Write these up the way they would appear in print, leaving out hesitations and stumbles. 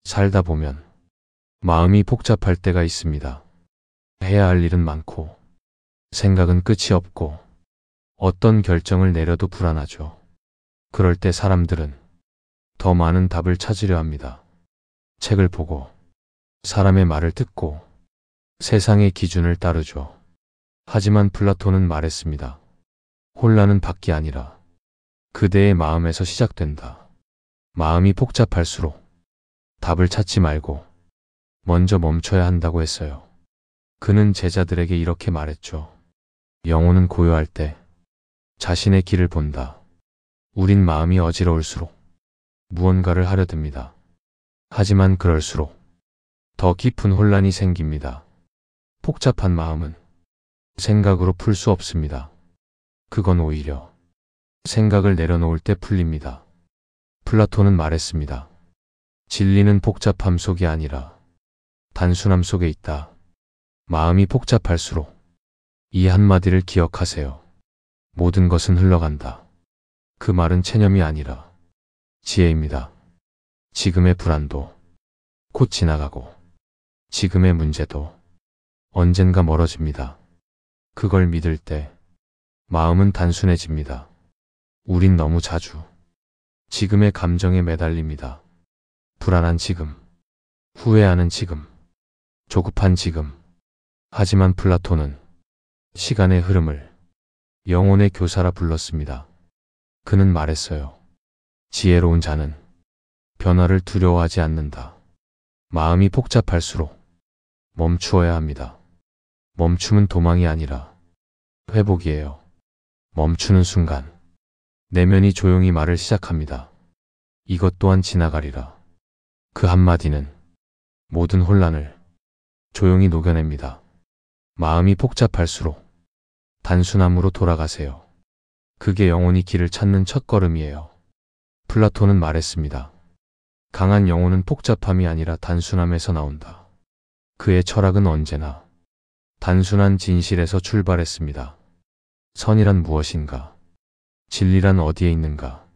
살다 보면 마음이 복잡할 때가 있습니다. 해야 할 일은 많고 생각은 끝이 없고 어떤 결정을 내려도 불안하죠. 그럴 때 사람들은 더 많은 답을 찾으려 합니다. 책을 보고 사람의 말을 듣고 세상의 기준을 따르죠. 하지만 플라톤은 말했습니다. 혼란은 밖이 아니라 그대의 마음에서 시작된다. 마음이 복잡할수록 답을 찾지 말고 먼저 멈춰야 한다고 했어요. 그는 제자들에게 이렇게 말했죠. 영혼은 고요할 때 자신의 길을 본다. 우린 마음이 어지러울수록 무언가를 하려 듭니다. 하지만 그럴수록 더 깊은 혼란이 생깁니다. 복잡한 마음은 생각으로 풀 수 없습니다. 그건 오히려 생각을 내려놓을 때 풀립니다. 플라톤은 말했습니다. 진리는 복잡함 속이 아니라 단순함 속에 있다. 마음이 복잡할수록 이 한마디를 기억하세요. 모든 것은 흘러간다. 그 말은 체념이 아니라 지혜입니다. 지금의 불안도 곧 지나가고 지금의 문제도 언젠가 멀어집니다. 그걸 믿을 때 마음은 단순해집니다. 우린 너무 자주 지금의 감정에 매달립니다. 불안한 지금, 후회하는 지금, 조급한 지금. 하지만 플라톤은 시간의 흐름을 영혼의 교사라 불렀습니다. 그는 말했어요. 지혜로운 자는 변화를 두려워하지 않는다. 마음이 복잡할수록 멈추어야 합니다. 멈춤은 도망이 아니라 회복이에요. 멈추는 순간 내면이 조용히 말을 시작합니다. 이것 또한 지나가리라. 그 한마디는 모든 혼란을 조용히 녹여냅니다. 마음이 복잡할수록 단순함으로 돌아가세요. 그게 영혼이 길을 찾는 첫걸음이에요. 플라톤은 말했습니다. 강한 영혼은 복잡함이 아니라 단순함에서 나온다. 그의 철학은 언제나 단순한 진실에서 출발했습니다. 선이란 무엇인가? 진리란 어디에 있는가?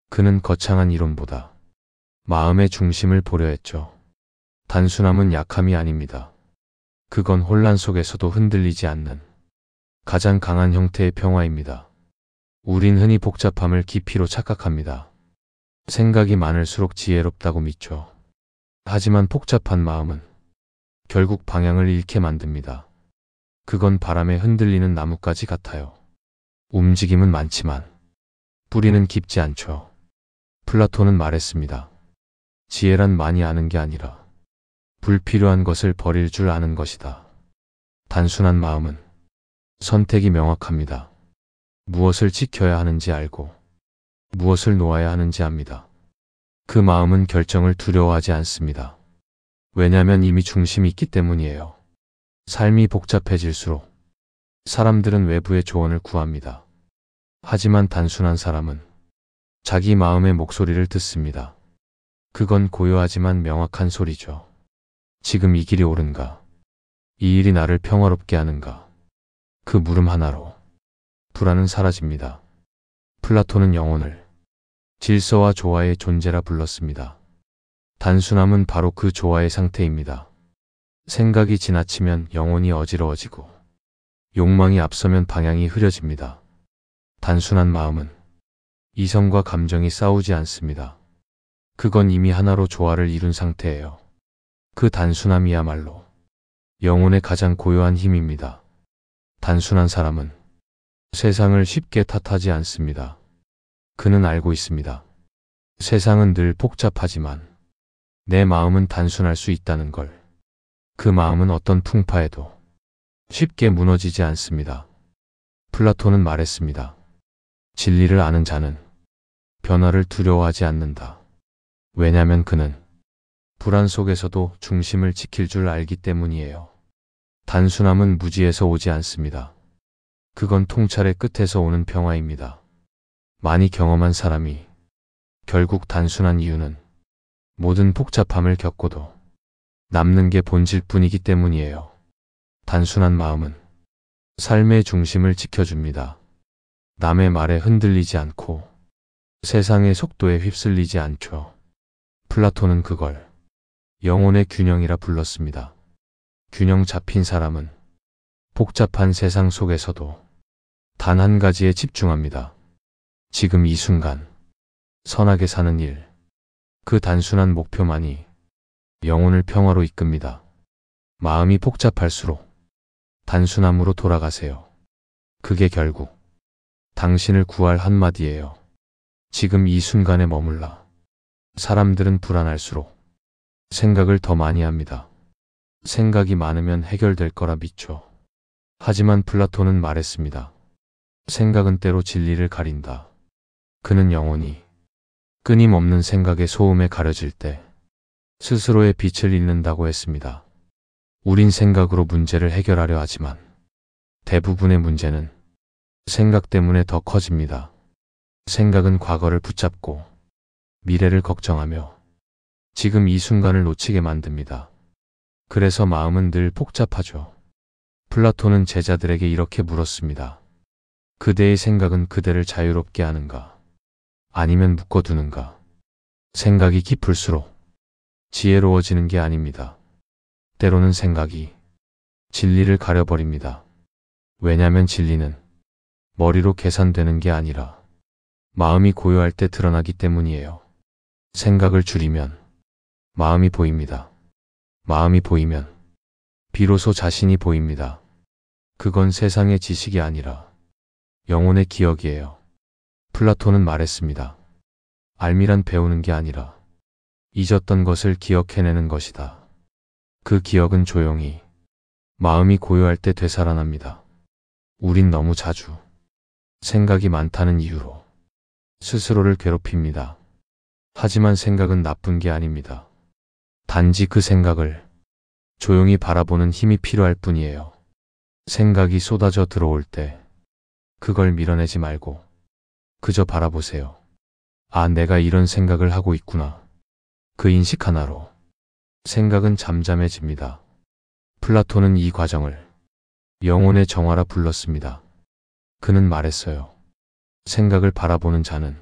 그는 거창한 이론보다 마음의 중심을 보려 했죠. 단순함은 약함이 아닙니다. 그건 혼란 속에서도 흔들리지 않는 가장 강한 형태의 평화입니다. 우린 흔히 복잡함을 깊이로 착각합니다. 생각이 많을수록 지혜롭다고 믿죠. 하지만 복잡한 마음은 결국 방향을 잃게 만듭니다. 그건 바람에 흔들리는 나뭇가지 같아요. 움직임은 많지만 뿌리는 깊지 않죠. 플라톤은 말했습니다. 지혜란 많이 아는 게 아니라 불필요한 것을 버릴 줄 아는 것이다. 단순한 마음은 선택이 명확합니다. 무엇을 지켜야 하는지 알고 무엇을 놓아야 하는지 압니다. 그 마음은 결정을 두려워하지 않습니다. 왜냐하면 이미 중심이 있기 때문이에요. 삶이 복잡해질수록 사람들은 외부의 조언을 구합니다. 하지만 단순한 사람은 자기 마음의 목소리를 듣습니다. 그건 고요하지만 명확한 소리죠. 지금 이 길이 옳은가? 이 일이 나를 평화롭게 하는가? 그 물음 하나로 불안은 사라집니다. 플라톤은 영혼을 질서와 조화의 존재라 불렀습니다. 단순함은 바로 그 조화의 상태입니다. 생각이 지나치면 영혼이 어지러워지고 욕망이 앞서면 방향이 흐려집니다. 단순한 마음은 이성과 감정이 싸우지 않습니다. 그건 이미 하나로 조화를 이룬 상태예요. 그 단순함이야말로 영혼의 가장 고요한 힘입니다. 단순한 사람은 세상을 쉽게 탓하지 않습니다. 그는 알고 있습니다. 세상은 늘 복잡하지만 내 마음은 단순할 수 있다는 걸. 그 마음은 어떤 풍파에도 쉽게 무너지지 않습니다. 플라톤은 말했습니다. 진리를 아는 자는 변화를 두려워하지 않는다. 왜냐하면 그는 불안 속에서도 중심을 지킬 줄 알기 때문이에요. 단순함은 무지에서 오지 않습니다. 그건 통찰의 끝에서 오는 평화입니다. 많이 경험한 사람이 결국 단순한 이유는 모든 복잡함을 겪고도 남는 게 본질뿐이기 때문이에요. 단순한 마음은 삶의 중심을 지켜줍니다. 남의 말에 흔들리지 않고, 세상의 속도에 휩쓸리지 않죠. 플라톤은 그걸 영혼의 균형이라 불렀습니다. 균형 잡힌 사람은 복잡한 세상 속에서도 단 한 가지에 집중합니다. 지금 이 순간, 선하게 사는 일, 그 단순한 목표만이 영혼을 평화로 이끕니다. 마음이 복잡할수록 단순함으로 돌아가세요. 그게 결국 당신을 구할 한마디예요. 지금 이 순간에 머물라. 사람들은 불안할수록 생각을 더 많이 합니다. 생각이 많으면 해결될 거라 믿죠. 하지만 플라톤은 말했습니다. 생각은 때로 진리를 가린다. 그는 영혼이 끊임없는 생각의 소음에 가려질 때 스스로의 빛을 잃는다고 했습니다. 우린 생각으로 문제를 해결하려 하지만 대부분의 문제는 생각 때문에 더 커집니다. 생각은 과거를 붙잡고 미래를 걱정하며 지금 이 순간을 놓치게 만듭니다. 그래서 마음은 늘 복잡하죠. 플라톤은 제자들에게 이렇게 물었습니다. 그대의 생각은 그대를 자유롭게 하는가? 아니면 묶어두는가? 생각이 깊을수록 지혜로워지는 게 아닙니다. 때로는 생각이 진리를 가려버립니다. 왜냐면 진리는 머리로 계산되는 게 아니라 마음이 고요할 때 드러나기 때문이에요. 생각을 줄이면 마음이 보입니다. 마음이 보이면 비로소 자신이 보입니다. 그건 세상의 지식이 아니라 영혼의 기억이에요. 플라톤은 말했습니다. 알미란 배우는 게 아니라 잊었던 것을 기억해내는 것이다. 그 기억은 조용히 마음이 고요할 때 되살아납니다. 우린 너무 자주 생각이 많다는 이유로 스스로를 괴롭힙니다. 하지만 생각은 나쁜 게 아닙니다. 단지 그 생각을 조용히 바라보는 힘이 필요할 뿐이에요. 생각이 쏟아져 들어올 때 그걸 밀어내지 말고 그저 바라보세요. 아, 내가 이런 생각을 하고 있구나. 그 인식 하나로 생각은 잠잠해집니다. 플라톤은 이 과정을 영혼의 정화라 불렀습니다. 그는 말했어요. 생각을 바라보는 자는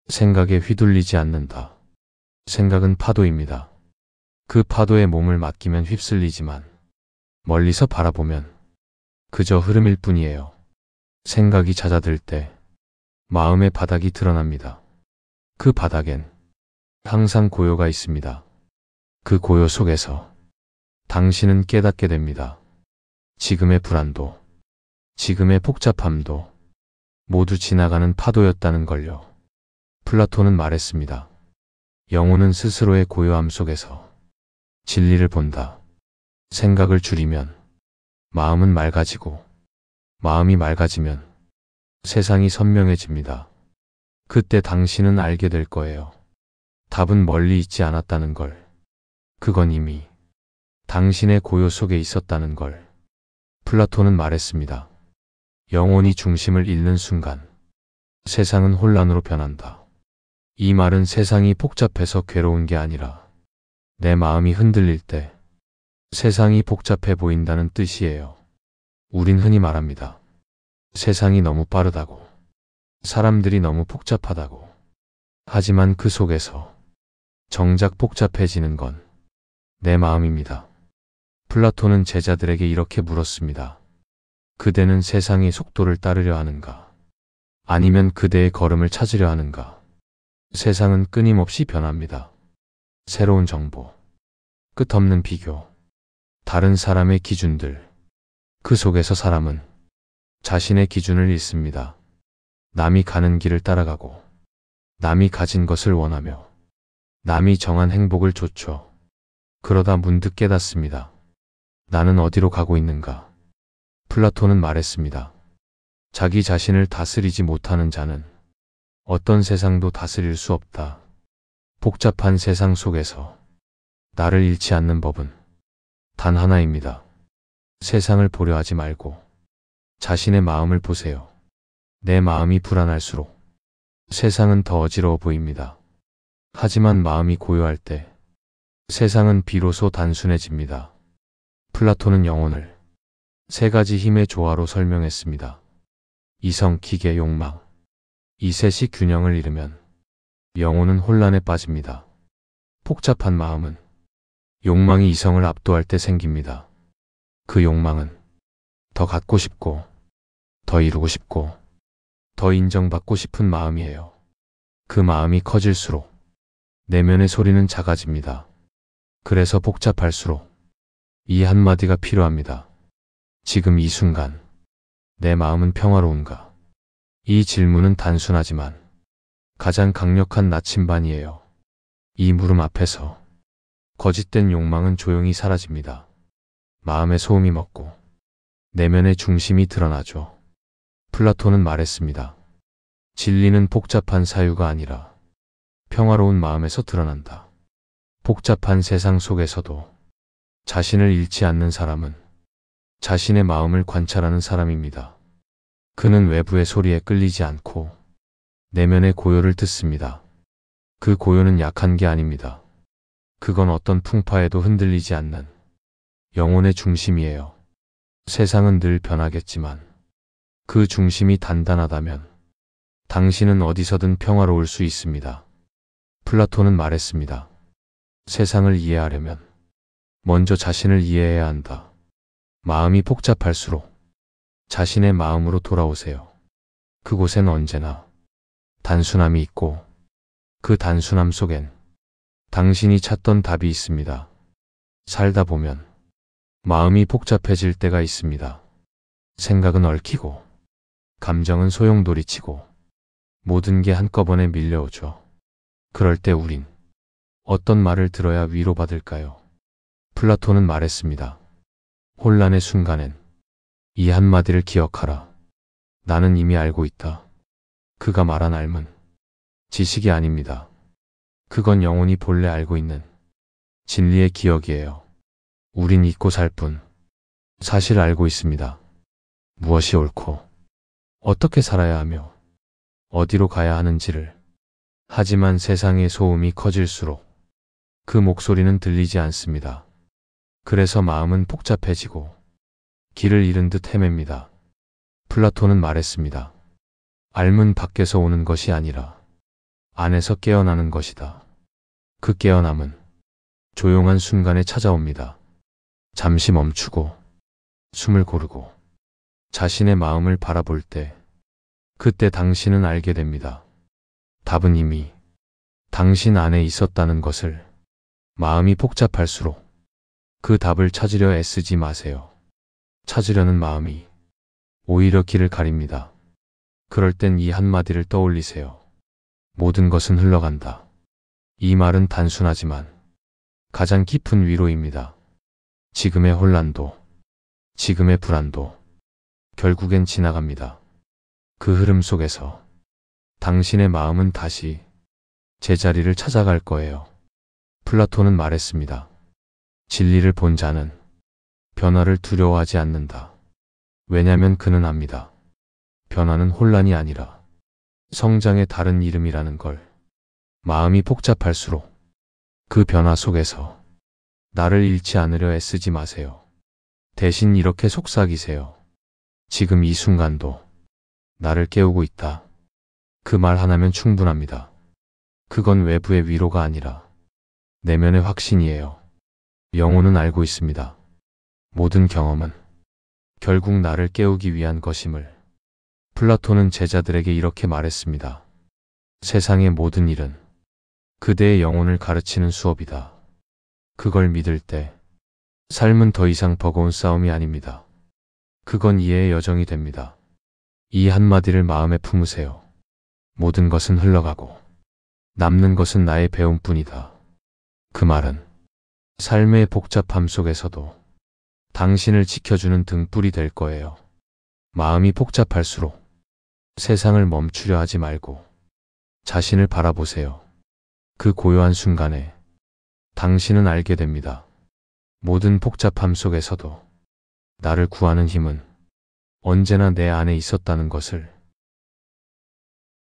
생각에 휘둘리지 않는다. 생각은 파도입니다. 그 파도에 몸을 맡기면 휩쓸리지만 멀리서 바라보면 그저 흐름일 뿐이에요. 생각이 잦아들 때 마음의 바닥이 드러납니다. 그 바닥엔 항상 고요가 있습니다. 그 고요 속에서 당신은 깨닫게 됩니다. 지금의 불안도, 지금의 복잡함도 모두 지나가는 파도였다는 걸요. 플라톤은 말했습니다. 영혼은 스스로의 고요함 속에서 진리를 본다. 생각을 줄이면 마음은 맑아지고 마음이 맑아지면 세상이 선명해집니다. 그때 당신은 알게 될 거예요. 답은 멀리 있지 않았다는 걸. 그건 이미 당신의 고요 속에 있었다는 걸. 플라톤은 말했습니다. 영혼이 중심을 잃는 순간 세상은 혼란으로 변한다. 이 말은 세상이 복잡해서 괴로운 게 아니라 내 마음이 흔들릴 때 세상이 복잡해 보인다는 뜻이에요. 우린 흔히 말합니다. 세상이 너무 빠르다고, 사람들이 너무 복잡하다고. 하지만 그 속에서 정작 복잡해지는 건 내 마음입니다. 플라톤은 제자들에게 이렇게 물었습니다. 그대는 세상의 속도를 따르려 하는가? 아니면 그대의 걸음을 찾으려 하는가? 세상은 끊임없이 변합니다. 새로운 정보, 끝없는 비교, 다른 사람의 기준들. 그 속에서 사람은 자신의 기준을 잃습니다. 남이 가는 길을 따라가고, 남이 가진 것을 원하며, 남이 정한 행복을 좇죠. 그러다 문득 깨닫습니다. 나는 어디로 가고 있는가? 플라톤은 말했습니다. 자기 자신을 다스리지 못하는 자는 어떤 세상도 다스릴 수 없다. 복잡한 세상 속에서 나를 잃지 않는 법은 단 하나입니다. 세상을 보려 하지 말고 자신의 마음을 보세요. 내 마음이 불안할수록 세상은 더 어지러워 보입니다. 하지만 마음이 고요할 때 세상은 비로소 단순해집니다. 플라톤은 영혼을 세 가지 힘의 조화로 설명했습니다. 이성, 기계, 욕망. 이 셋이 균형을 잃으면 영혼은 혼란에 빠집니다. 복잡한 마음은 욕망이 이성을 압도할 때 생깁니다. 그 욕망은 더 갖고 싶고, 더 이루고 싶고, 더 인정받고 싶은 마음이에요. 그 마음이 커질수록 내면의 소리는 작아집니다. 그래서 복잡할수록 이 한마디가 필요합니다. 지금 이 순간 내 마음은 평화로운가? 이 질문은 단순하지만 가장 강력한 나침반이에요. 이 물음 앞에서 거짓된 욕망은 조용히 사라집니다. 마음의 소음이 멎고 내면의 중심이 드러나죠. 플라톤은 말했습니다. 진리는 복잡한 사유가 아니라 평화로운 마음에서 드러난다. 복잡한 세상 속에서도 자신을 잃지 않는 사람은 자신의 마음을 관찰하는 사람입니다. 그는 외부의 소리에 끌리지 않고 내면의 고요를 듣습니다. 그 고요는 약한 게 아닙니다. 그건 어떤 풍파에도 흔들리지 않는 영혼의 중심이에요. 세상은 늘 변하겠지만 그 중심이 단단하다면 당신은 어디서든 평화로울 수 있습니다. 플라톤은 말했습니다. 세상을 이해하려면 먼저 자신을 이해해야 한다. 마음이 복잡할수록 자신의 마음으로 돌아오세요. 그곳엔 언제나 단순함이 있고 그 단순함 속엔 당신이 찾던 답이 있습니다. 살다 보면 마음이 복잡해질 때가 있습니다. 생각은 얽히고 감정은 소용돌이치고 모든 게 한꺼번에 밀려오죠. 그럴 때 우린 어떤 말을 들어야 위로받을까요? 플라톤은 말했습니다. 혼란의 순간엔 이 한마디를 기억하라. 나는 이미 알고 있다. 그가 말한 알면 지식이 아닙니다. 그건 영혼이 본래 알고 있는 진리의 기억이에요. 우린 잊고 살 뿐 사실 알고 있습니다. 무엇이 옳고 어떻게 살아야 하며 어디로 가야 하는지를. 하지만 세상의 소음이 커질수록 그 목소리는 들리지 않습니다. 그래서 마음은 복잡해지고 길을 잃은 듯 헤맵니다. 플라톤은 말했습니다. 알문 밖에서 오는 것이 아니라 안에서 깨어나는 것이다. 그 깨어남은 조용한 순간에 찾아옵니다. 잠시 멈추고 숨을 고르고 자신의 마음을 바라볼 때 그때 당신은 알게 됩니다. 답은 이미 당신 안에 있었다는 것을. 마음이 복잡할수록 그 답을 찾으려 애쓰지 마세요. 찾으려는 마음이 오히려 길을 가립니다. 그럴 땐 이 한마디를 떠올리세요. 모든 것은 흘러간다. 이 말은 단순하지만 가장 깊은 위로입니다. 지금의 혼란도, 지금의 불안도 결국엔 지나갑니다. 그 흐름 속에서 당신의 마음은 다시 제자리를 찾아갈 거예요. 플라톤은 말했습니다. 진리를 본 자는 변화를 두려워하지 않는다. 왜냐면 그는 압니다. 변화는 혼란이 아니라 성장의 다른 이름이라는 걸. 마음이 복잡할수록 그 변화 속에서 나를 잃지 않으려 애쓰지 마세요. 대신 이렇게 속삭이세요. 지금 이 순간도 나를 깨우고 있다. 그 말 하나면 충분합니다. 그건 외부의 위로가 아니라 내면의 확신이에요. 영혼은 알고 있습니다. 모든 경험은 결국 나를 깨우기 위한 것임을. 플라톤은 제자들에게 이렇게 말했습니다. 세상의 모든 일은 그대의 영혼을 가르치는 수업이다. 그걸 믿을 때 삶은 더 이상 버거운 싸움이 아닙니다. 그건 이해의 여정이 됩니다. 이 한마디를 마음에 품으세요. 모든 것은 흘러가고 남는 것은 나의 배움뿐이다. 그 말은 삶의 복잡함 속에서도 당신을 지켜주는 등불이 될 거예요. 마음이 복잡할수록 세상을 멈추려 하지 말고 자신을 바라보세요. 그 고요한 순간에 당신은 알게 됩니다. 모든 복잡함 속에서도 나를 구하는 힘은 언제나 내 안에 있었다는 것을.